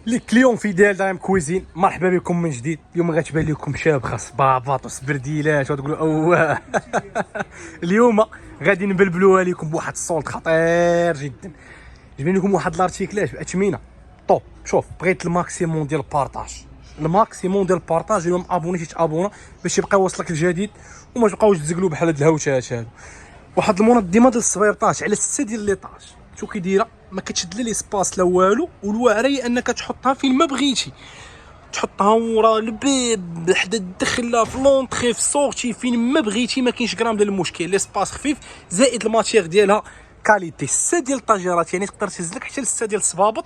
لي كليون فيدال دايم كويزين، مرحبا بكم من جديد. اليوم غتبان لكم شاب خاص باباطوس برديلات وتقولوا اواه. اليوم غادي نبلبلوها لكم بواحد الصولت خطير جدا. جبنا لكم واحد لارتيكلاج باثمنه طوب. شوف، بغيت الماكسيموم ديال البارطاج، الماكسيموم ديال البارطاج. اليوم ابوني تابونا باش يبقى يوصلك الجديد وما تبقاوش تزقلوا بحال هاد الهوشات هادو. واحد المنظمه ديال السبيرطاج على 6 ديال ليطاج. شوف كي دايره، ما كتشد لا ليسباس لا والو، والواعره هي انك تحطها فين ما بغيتي، تحطها ورا الباب، حدا تدخلها في لونطري في سورتي، فين ما بغيتي، ما كاينش غرام ديال المشكل. ليسباس خفيف زائد الماتيغ ديالها كاليتي. 6 ديال الطاجيرات، يعني تقدر تهز لك حتى ل 6 ديال الصبابط.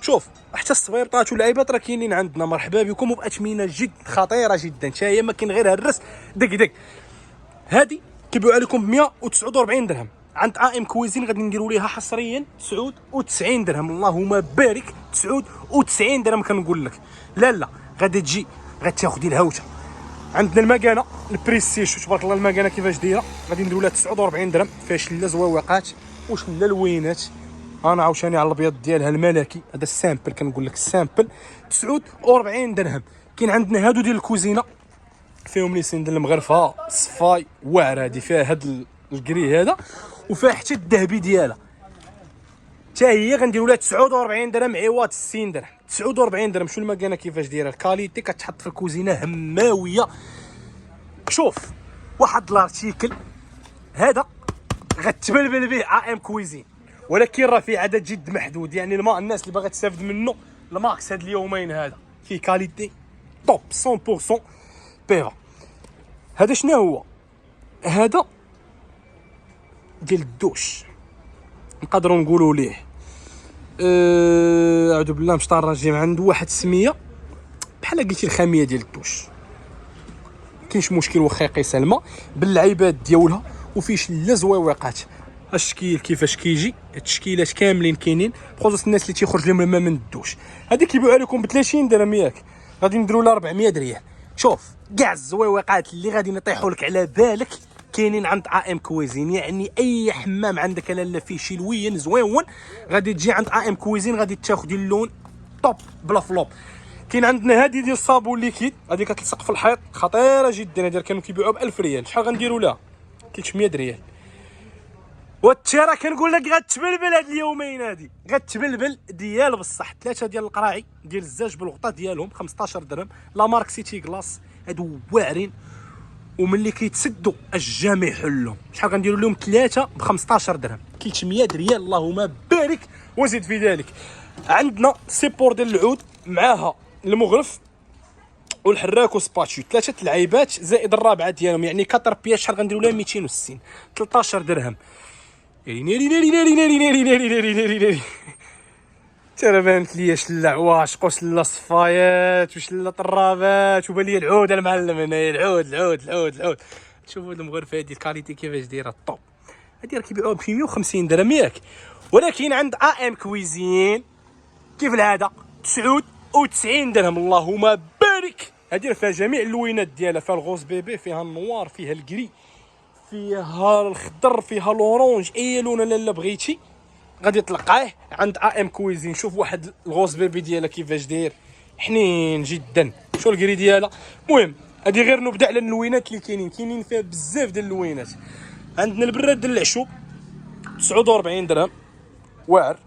شوف، حتى الصبيبطات واللعيبات راه كاينين عندنا. مرحبا بكم، وباثمنه جد خطيره جدا. حتى هي ما كاين غير هرس دق دق. هذه كيبيعوها لكم ب 149 درهم عند ام كويزين. غادي نديروا ليها حصريا 99 درهم. اللهم بارك، 99 درهم كنقول لك. لا غادي تجي غتاخدي الهوته. عندنا المكانه البريستيج، تبارك الله المكانه كيفاش دايره. غادي نديروا لها 49 درهم، فيها شله زواوقات وشله لوينات. انا عاوتاني على الابيض ديالها الملكي، هذا السامبل كنقول لك السامبل 49 درهم. كاين عندنا هادو ديال الكوزينه فيهم ليسين ديال المغرفه صفاي واعره، هادي فيها هاد الكري هذا، وفيها حتى الذهبي ديالها. حتى هي غنديروا لها 49 درهم عوض 60 درهم. 49 درهم. شو المكانه كيفاش دايره، الكاليتي كتحط في الكوزينه هماويه. شوف، واحد الارتيكل هذا غتبلبل به ام كويزين، ولكن راه فيه عدد جد محدود. يعني الناس اللي باغا تستافد منه الماكس هاد اليومين هذا فيه كاليتي توب 100% بيفا. هذا شنو هو؟ هذا ديال الدوش، نقدروا نقولوا ليه اعوذ بالله من الشيطان الرجيم. عنده واحد السميه بحال قلتي الخاميه ديال الدوش. كاينش مشكل واخا يقيس الماء باللعيبات ديالها، وفيه شله زويوقات. الشكيل كيفاش كيجي، التشكيلات كاملين كاينين بخصوص الناس اللي تيخرج لهم الماء من الدوش. هذه كيبيعوا لكم ب 30 درهم ياك، غادي نديروا لها 400 ريال. شوف، كاع الزويوقات اللي غادي نطيحوا لك على بالك كاينين عند ام كويزين. يعني اي حمام عندك لالا فيه شي لوين زويون غادي تجي عند ام كويزين، غادي تاخذي اللون طوب بلا فلوب. كاين عندنا هذه ديال الصابون ليكيد، هذه كتلصق في الحيط، خطيره جدا. هذه كانوا كيبيعوها ب 1000 ريال. شحال غنديروا لها؟ 300 ريال. والتيرا كنقول لك غتبلبل هاد اليومين. هادي غتبلبل ديال بصح. 3 ديال القراعي ديال الزاج بالغطاء ديالهم 15 درهم. لا مارك سيتي كلاس، هادو واعرين، وملي كيتسدوا الجامع يحلهم. شحال غنديروا لهم؟ 3 ب 15 درهم، 300 ريال. اللهم بارك وزيد في ذلك. عندنا سيبور ديال العود معاها المغرف والحراك وسباتشي، 3 لعيبات زائد الرابعه ديالهم، يعني 4 بياس. شحال غنديروا لها؟ 260، 13 درهم. ناري ناري ناري ناري ناري ناري ناري ناري ناري. ترى بانت ليا شله عواشق وشله صفايات وشله طرابات، وبان ليا العود المعلم هنايا. العود. شوفوا المغرفه هذه الكاليتي كيفاش دايره الطوب. هذه راه كيبيعوها ب 150 درهم ياك، ولكن عند ام كويزين كيف العاده 99 درهم. اللهم بارك. هذه فيها جميع اللوينات ديالها، فيها الغوز بيبي، فيها النوار، فيها الكري، فيها الخضر، فيها الاورانج. اي لون لالا بغيتي غادي تلقاه عند ام كويزين. شوف واحد الغوز بيبي ديالها كيفاش داير، حنين جدا. شو الكري ديالها. المهم هذه غير نبدا على اللوينات اللي كاينين فيها بزاف ديال اللوينات. عندنا البراد ديال العشو 49 درهم واعر.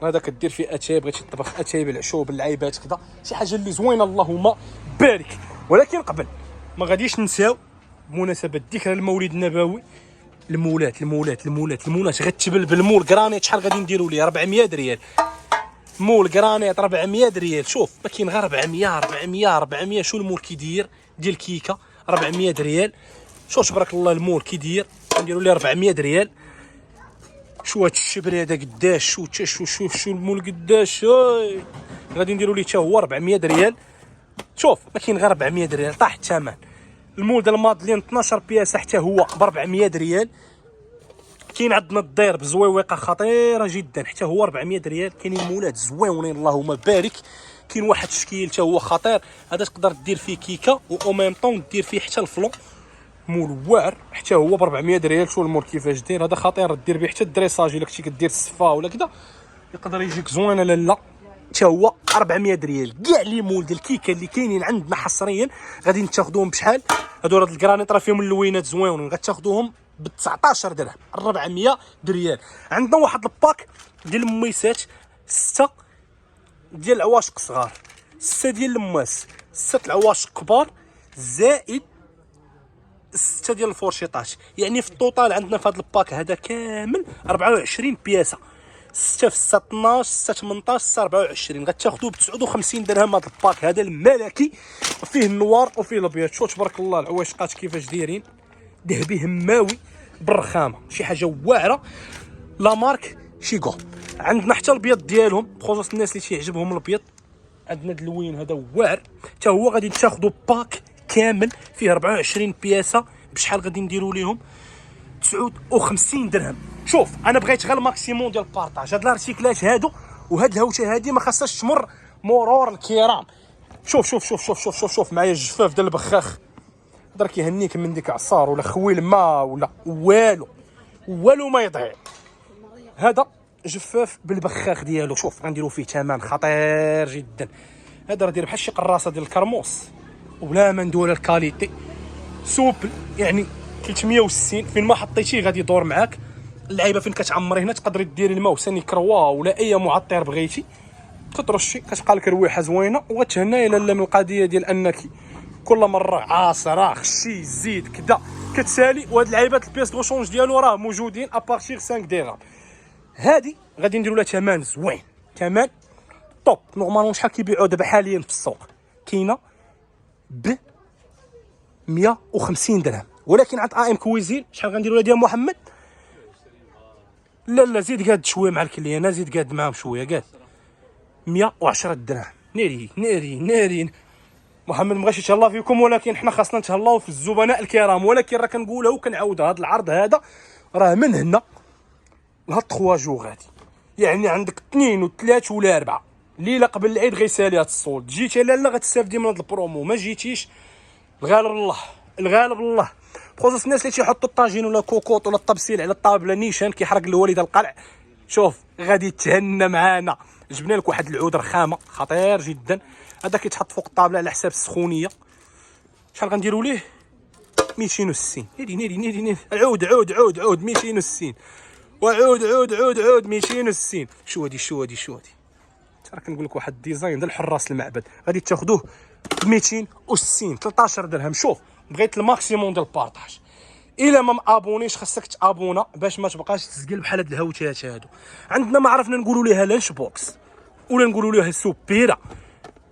هذا كدير فيه اتاي، بغيتي تطبخ اتاي بالعشو باللعيبات كذا، شي حاجه اللي زوينه. اللهم بارك. ولكن قبل ما غاديش نساو بمناسبه ذكرى المولد النبوي، المولات غتبلبل. مول كرانيت شحال غادي نديروا ليه؟ 400 ريال. مول كرانيت 400 ريال. شوف، ما كاين غير 400. شو المول كيدير ديال كيكه 400 ريال. شوف تبارك الله المول كيدير، نديروا ليه 400 ريال. شو هاد الشبري هذا قداش؟ شو المول قداش؟ غادي نديروا ليه حتى هو 400 ريال. شوف، ما كاين غير 400 ريال، طاح الثمن. المول ديال مادلين 12 بياسه حتى هو ب 400 ريال. كاين عندنا الدير بزويوقه خطيره جدا حتى هو 400 ريال. كاينين مولات زويونين اللهم بارك. كاين واحد الشكيل حتى هو خطير، هذا تقدر دير فيه كيكه و ميم طون دير فيه حتى الفلون. مول واعر حتى هو ب 400 ريال. شو المول كيفاش داير، هذا خطير. دير به حتى الدريساج الا كنتي كدير الصفا ولا كذا، يقدر يجيك زوينه لالا. حتى هو 400 ريال. كاع لي مول ديال الكيكه اللي كاينين عندنا حصريا غادي تاخذوهم بشحال؟ هادو راه الكرانيط راه فيهم اللوينات زوينين، غتاخذوهم ب 19 درهم، 400 ريال. عندنا واحد الباك ديال الميسات، 6 ديال العواشق صغار، 6 ديال الماس، 6 العواشق كبار، زائد 6 ديال الفورشيطات. يعني في الطوطال عندنا في هذا الباك هذا كامل 24 بياسه، 6 في 6 12، 6 18، 6 24. غتاخذوه ب 59 درهم. هذا الباك هذا الملكي، فيه النوار وفيه الابيض. شوف تبارك الله العواشقات كيفاش دايرين، ذهبي هماوي بالرخامه، شي حاجه واعره. لا مارك شيغو. عندنا حتى الابيض ديالهم بخصوص الناس اللي تيعجبهم الابيض. عندنا اللوين هذا واعر حتى هو، غادي تاخذوا باك كامل فيه 24 بياسه. بشحال غادي نديروا ليهم؟ 59 درهم. شوف انا بغيت غير الماكسيموم ديال البارطاج. هاد الارتيكلات هادو وهاد الهوشه هادي ما خاصهاش تمر مرور الكرام. شوف شوف شوف شوف شوف شوف, شوف معايا الجفاف ديال البخاخ، يقدر كيهنيك من ديك عصار ولا خويل ما ولا والو ما يضيع. هذا جفاف بالبخاخ ديالو. شوف غنديروا فيه ثمن خطير جدا. هذا راه داير بحال شي قراصه ديال الكرموس، ولا ما ندوي الكاليتي سوبل، يعني 360 فين ما حطيتيه غادي يدور معاك. اللعيبه فين كتعمري هنا تقدري ديري الماء وساني كروا ولا اي معطر بغيتي، تترشي كتبقى لك رويحه زوينه وغتهنى. الا لا من القضيه ديال انك كل مره عاصره خشي زيد كذا كتسالي. وهاد اللعيبات البياس دو شونج ديالو راه موجودين ابارتيغ 5 درهم. هادي غادي نديروا لها ثمن زوين، ثمن طوب. نورمالمون شحال كيبيعوا دابا حاليا في السوق؟ كاينه ب 150 درهم، ولكن عند ام كويزين شحال غنديروا لها ديال محمد؟ لا زيد قاد شويه مع الكليانه، زيد قاد معاهم شويه، قاد 110 درهم. ناري محمد مبغاش يتهلا فيكم، ولكن حنا خاصنا نتهلاو في الزبناء الكرام. ولكن راه كنقولها وكنعاودها، هذا العرض هذا راه من هنا لهاد 3 جوغ غادي، يعني عندك 2 و3 ولا 4 ليله قبل العيد غيسالي هاد الصول. جيتي لالا غتستافدي من هاد البرومو، ما جيتيش الغالب الله. بخصوص الناس اللي تيحطوا الطاجين ولا كوكوط ولا الطبسيل على الطابله نيشان كيحرق الوالد القلع، شوف غادي تهنى معانا. جبنا لك واحد العود رخامه خطير جدا، هذا كيتحط فوق الطابله على حساب السخونيه. شحال غنديروا ليه؟ 260. ناري العود عود 260 وعود 260. شو هادي ترى كنقول لك واحد الديزاين ديال الحراس المعبد. غادي تاخذوه ب 260، 13 درهم. شوف بغيت الماكسيموم ديال البارطاج. الا ما مابونيش خاصك تابونا باش ما تبقاش تسقل بحال هاد الهوتات هادو. عندنا ما عرفنا نقولوا ليها لانش بوكس ولا نقولوا ليها سوبيرا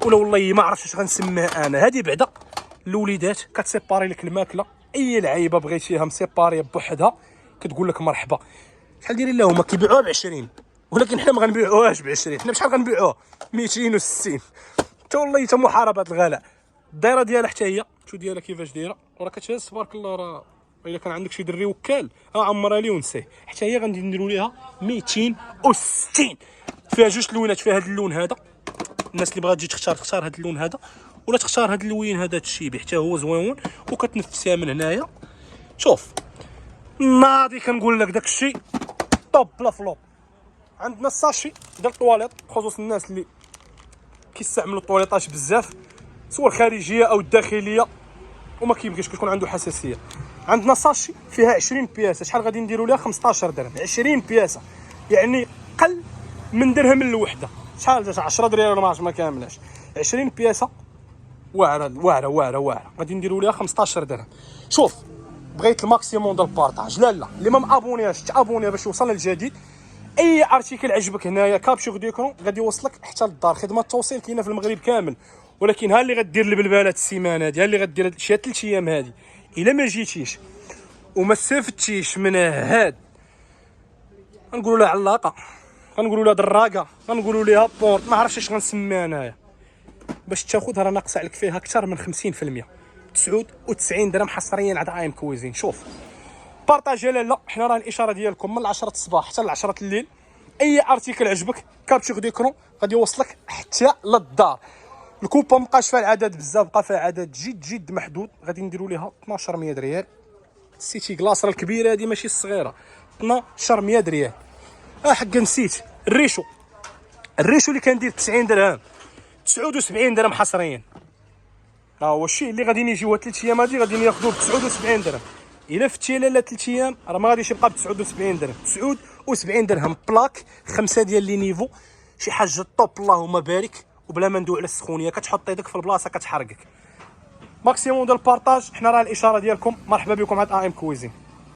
ولا والله ما عرفتش اش غنسميها انا. هادي بعدا الوليدات كتسيباري لك الماكله، اي لعيبه بغيتيها مسيباريه بوحدها كتقول لك مرحبا. شحال دايرين لها هما؟ كيبيعوها ب 20، ولكن حنا ما غنبيعوهاش ب 20. حنا بشحال غنبيعوها؟ 260. حتى والله حتى محاربه الغلاء. الدايره ديالها حتى هي شو ديالها كيفاش دايره، وراه كتهز تبارك الله. راه الا كان عندك شي دري وكال عمرها لي ونسيه. حتى هي غندير نديروا ليها 260. فيها جوج لونات، فيها هذا اللون هذا، الناس اللي بغات تجي تختار هذا اللون هذا، ولا تختار هذا اللوين هذا الشيبي حتى هو زويون وكتنفسها من هنايا. شوف ناضي كنقول لك داك الشيء طوب لا فلوب. عندنا الساشي ديال الطواليط بخصوص الناس اللي كيستعملوا الطواليطاج بزاف، سواء الخارجيه او الداخليه، وما كيبغيش كيكون عنده حساسيه. عندنا ساشي فيها 20 بياسه. شحال غادي نديروا لها؟ 15 درهم. 20 بياسه يعني قل من درهم الوحده. شحال جات؟ 10 درهم ولا ما عرفتش، ما كاملاش. 20 بياسه واعره غادي نديروا لها 15 درهم. شوف بغيت الماكسيموم ديال البارطاج. لا اللي ما مابونياش تابوني باش يوصل للجديد. اي ارتيكل عجبك هنايا كابشور ديكرون غادي يوصلك حتى للدار. خدمه التوصيل كاينه في المغرب كامل، ولكن ها اللي غدير البلبالات السيمانه هذه، ها اللي غدير شي 3 ايام هذه، الا ما جيتيش وما استفدتيش من هاد، غنقولوا لها علاقه، غنقولوا لها دراقه، غنقولوا لها بورت، ما عرفتش اش غنسميها انايا، باش تاخذها راه ناقصه عليك فيها اكثر من 50%. 99 درهم حصريا عند ام كويزين. شوف بارطاجي. لا حنا راه الاشاره ديالكم من 10 الصباح حتى ل 10 الليل. اي ارتيكل عجبك كابتشور ديكرون غادي يوصلك حتى للدار. الكوبا مابقاش فيها العدد بزاف، بقى فيها عدد جد محدود. غادي نديروا ليها 1200 ريال. سيتي كلاص راه الكبيره هذه ماشي الصغيره، 1200 ريال. حق نسيت الريشو الريشو اللي كندير 90 درهم 79 درهم حصريا. ها هو الشيء اللي غادي يجيو 3 ايام هادي غادي ياخذوه ب 79 درهم. الا فتي لاله 3 ايام راه ما غاديش يبقى ب 79 درهم. 79 درهم بلاك 5 ديال لي نيفو، شي حاجه طوب اللهم بارك، وبلا ما ندوي على السخونيه، كتحط يدك في البلاصه كتحرقك. ماكسيموم ديال البارطاج، حنا راه الاشاره ديالكم. مرحبا بكم عند ام كويزين.